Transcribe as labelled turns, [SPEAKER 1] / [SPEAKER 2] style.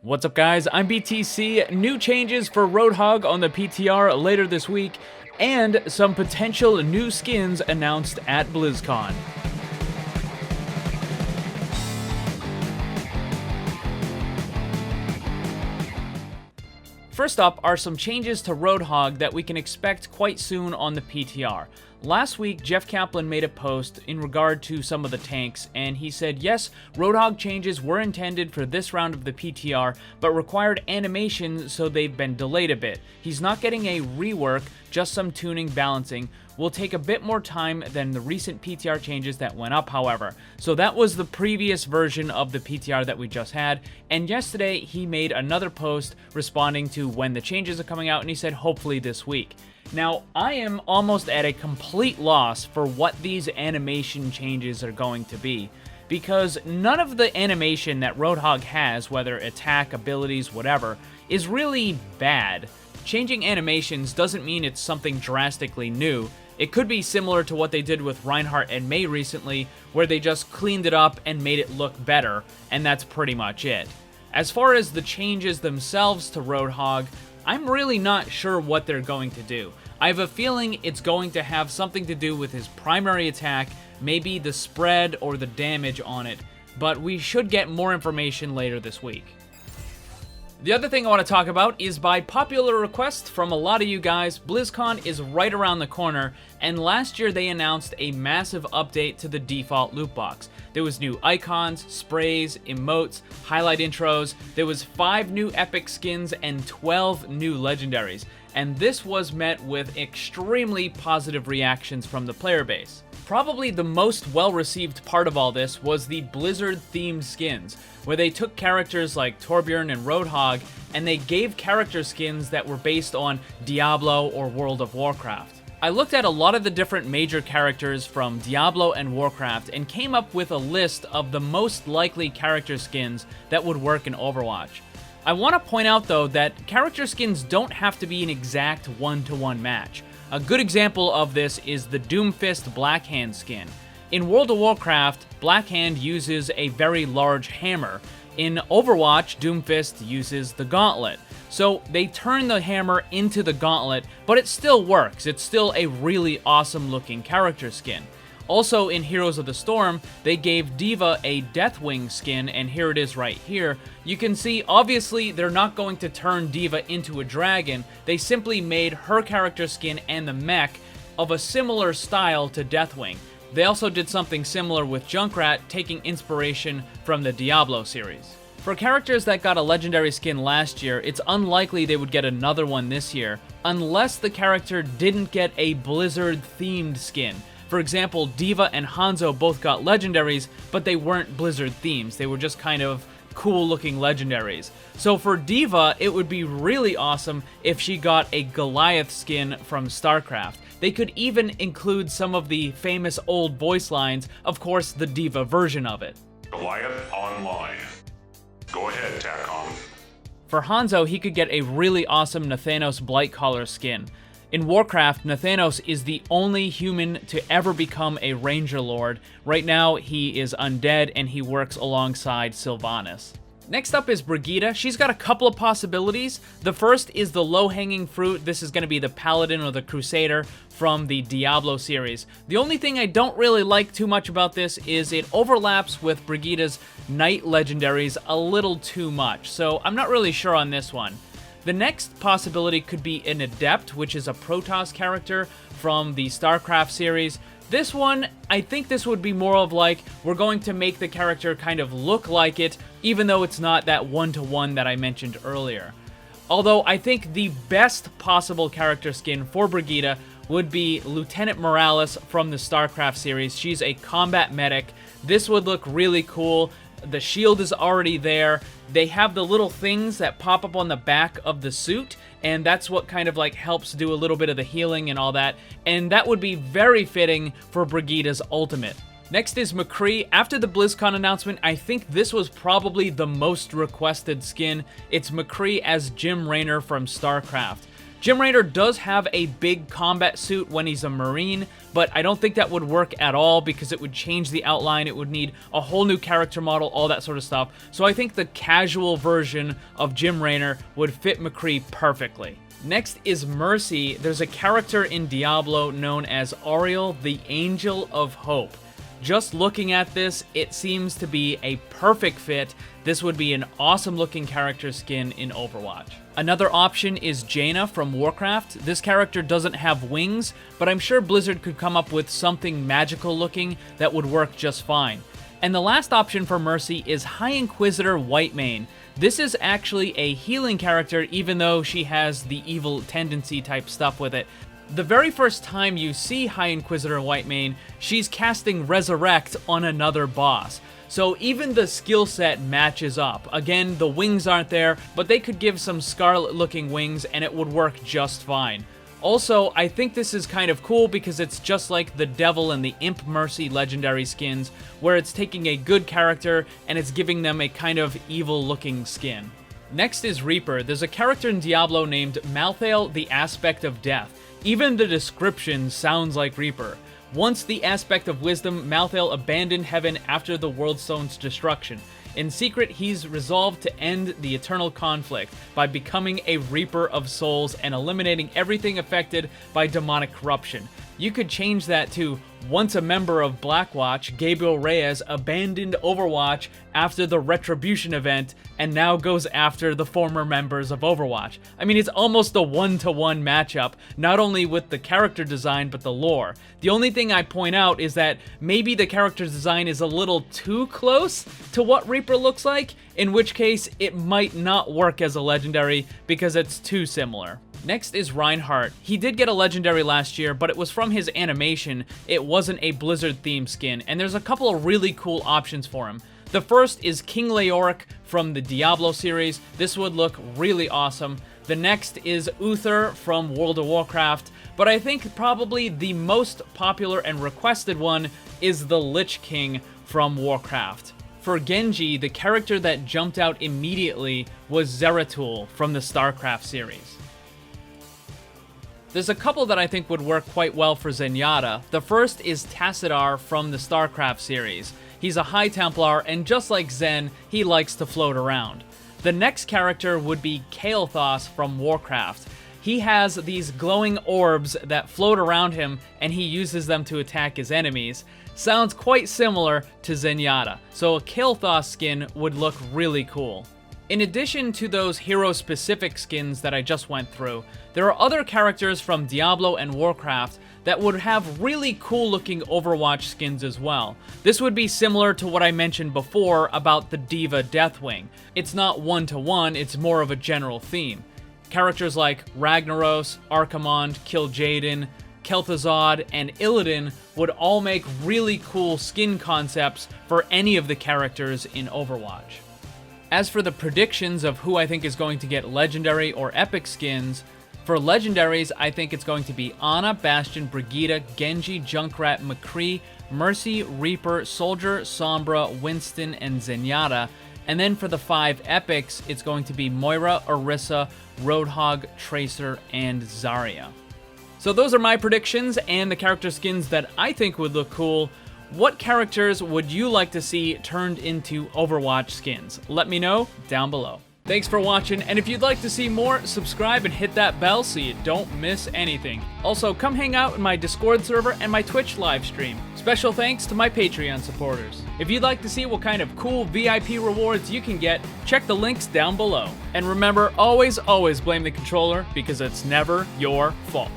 [SPEAKER 1] What's up guys, I'm BTC. New changes for Roadhog on the PTR later this week, and some potential new skins announced at BlizzCon. First up are some changes to Roadhog that we can expect quite soon on the PTR. Last week, Jeff Kaplan made a post in regard to some of the tanks, and he said, yes, Roadhog changes were intended for this round of the PTR, but required animation, so they've been delayed a bit. He's not getting a rework, just some tuning balancing. Will take a bit more time than the recent PTR changes that went up, however. So that was the previous version of the PTR that we just had, and yesterday he made another post responding to when the changes are coming out, and he said hopefully this week. Now, I am almost at a complete loss for what these animation changes are going to be, because none of the animation that Roadhog has, whether attack, abilities, whatever, is really bad. Changing animations doesn't mean it's something drastically new. It could be similar to what they did with Reinhardt and Mei recently, where they just cleaned it up and made it look better, and that's pretty much it. As far as the changes themselves to Roadhog, I'm really not sure what they're going to do. I have a feeling it's going to have something to do with his primary attack, maybe the spread or the damage on it, but we should get more information later this week. The other thing I want to talk about is by popular request from a lot of you guys, BlizzCon is right around the corner, and last year they announced a massive update to the default loot box. There was new icons, sprays, emotes, highlight intros, there was 5 new epic skins and 12 new legendaries, and this was met with extremely positive reactions from the player base. Probably the most well-received part of all this was the Blizzard-themed skins, where they took characters like Torbjorn and Roadhog, and they gave character skins that were based on Diablo or World of Warcraft. I looked at a lot of the different major characters from Diablo and Warcraft and came up with a list of the most likely character skins that would work in Overwatch. I want to point out though that character skins don't have to be an exact one-to-one match. A good example of this is the Doomfist Blackhand skin. In World of Warcraft, Blackhand uses a very large hammer. In Overwatch, Doomfist uses the gauntlet. So they turn the hammer into the gauntlet, but it still works. It's still a really awesome looking character skin. Also in Heroes of the Storm, they gave Diva a Deathwing skin, and here it is right here. You can see, obviously, they're not going to turn Diva into a dragon. They simply made her character skin and the mech of a similar style to Deathwing. They also did something similar with Junkrat, taking inspiration from the Diablo series. For characters that got a legendary skin last year, it's unlikely they would get another one this year, unless the character didn't get a Blizzard-themed skin. For example, Diva and Hanzo both got legendaries, but they weren't Blizzard themes. They were just kind of cool-looking legendaries. So for Diva, it would be really awesome if she got a Goliath skin from StarCraft. They could even include some of the famous old voice lines, of course, the Diva version of it.
[SPEAKER 2] Goliath online. Go ahead, TACOM.
[SPEAKER 1] For Hanzo, he could get a really awesome Nathanos Blightcaller skin. In Warcraft, Nathanos is the only human to ever become a Ranger Lord. Right now, he is undead and he works alongside Sylvanas. Next up is Brigitta. She's got a couple of possibilities. The first is the low-hanging fruit. This is going to be the Paladin or the Crusader from the Diablo series. The only thing I don't really like too much about this is it overlaps with Brigitta's Knight legendaries a little too much, so I'm not really sure on this one. The next possibility could be an Adept, which is a Protoss character from the StarCraft series. This one, I think this would be more of like, we're going to make the character kind of look like it, even though it's not that one-to-one that I mentioned earlier. Although I think the best possible character skin for Brigitta would be Lieutenant Morales from the StarCraft series. She's a combat medic. This would look really cool. The shield is already there. They have the little things that pop up on the back of the suit, and that's what kind of like helps do a little bit of the healing and all that, and that would be very fitting for Brigitta's ultimate. Next is McCree. After the BlizzCon announcement, I think this was probably the most requested skin. It's McCree as Jim Raynor from StarCraft. Jim Raynor does have a big combat suit when he's a Marine, but I don't think that would work at all because it would change the outline, it would need a whole new character model, all that sort of stuff. So I think the casual version of Jim Raynor would fit McCree perfectly. Next is Mercy. There's a character in Diablo known as Auriel, the Angel of Hope. Just looking at this, it seems to be a perfect fit. This would be an awesome looking character skin in Overwatch. Another option is Jaina from Warcraft. This character doesn't have wings, but I'm sure Blizzard could come up with something magical looking that would work just fine. And the last option for Mercy is High Inquisitor Whitemane. This is actually a healing character, even though she has the evil tendency type stuff with it. The very first time you see High Inquisitor Whitemane, she's casting Resurrect on another boss. So even the skill set matches up. Again, the wings aren't there, but they could give some Scarlet looking wings and it would work just fine. Also, I think this is kind of cool because it's just like the Devil and the Imp Mercy legendary skins, where it's taking a good character and it's giving them a kind of evil looking skin. Next is Reaper. There's a character in Diablo named Malthael, the Aspect of Death. Even the description sounds like Reaper. Once the Aspect of Wisdom, Malthael abandoned heaven after the World Stone's destruction. In secret, he's resolved to end the eternal conflict by becoming a Reaper of Souls and eliminating everything affected by demonic corruption. You could change that to, once a member of Blackwatch, Gabriel Reyes abandoned Overwatch after the Retribution event and now goes after the former members of Overwatch. I mean, it's almost a one-to-one matchup, not only with the character design, but the lore. The only thing I point out is that maybe the character's design is a little too close to what Reaper looks like, in which case it might not work as a legendary because it's too similar. Next is Reinhardt. He did get a legendary last year, but it was from his animation. It wasn't a Blizzard themed skin, and there's a couple of really cool options for him. The first is King Leoric from the Diablo series. This would look really awesome. The next is Uther from World of Warcraft, but I think probably the most popular and requested one is the Lich King from Warcraft. For Genji, the character that jumped out immediately was Zeratul from the StarCraft series. There's a couple that I think would work quite well for Zenyatta. The first is Tassadar from the StarCraft series. He's a High Templar, and just like Zen, he likes to float around. The next character would be Kael'thas from Warcraft. He has these glowing orbs that float around him, and he uses them to attack his enemies. Sounds quite similar to Zenyatta, so a Kael'thas skin would look really cool. In addition to those hero-specific skins that I just went through, there are other characters from Diablo and Warcraft that would have really cool-looking Overwatch skins as well. This would be similar to what I mentioned before about the Diva Deathwing. It's not one-to-one, it's more of a general theme. Characters like Ragnaros, Archimonde, Kil'jaeden, Kel'Thuzad, and Illidan would all make really cool skin concepts for any of the characters in Overwatch. As for the predictions of who I think is going to get legendary or epic skins, for legendaries, I think it's going to be Ana, Bastion, Brigitta, Genji, Junkrat, McCree, Mercy, Reaper, Soldier, Sombra, Winston, and Zenyatta. And then for the 5 epics, it's going to be Moira, Orisa, Roadhog, Tracer, and Zarya. So those are my predictions and the character skins that I think would look cool. What characters would you like to see turned into Overwatch skins? Let me know down below. Thanks for watching, and if you'd like to see more, subscribe and hit that bell so you don't miss anything. Also, come hang out in my Discord server and my Twitch live stream. Special thanks to my Patreon supporters. If you'd like to see what kind of cool VIP rewards you can get, check the links down below. And remember, always blame the controller because it's never your fault.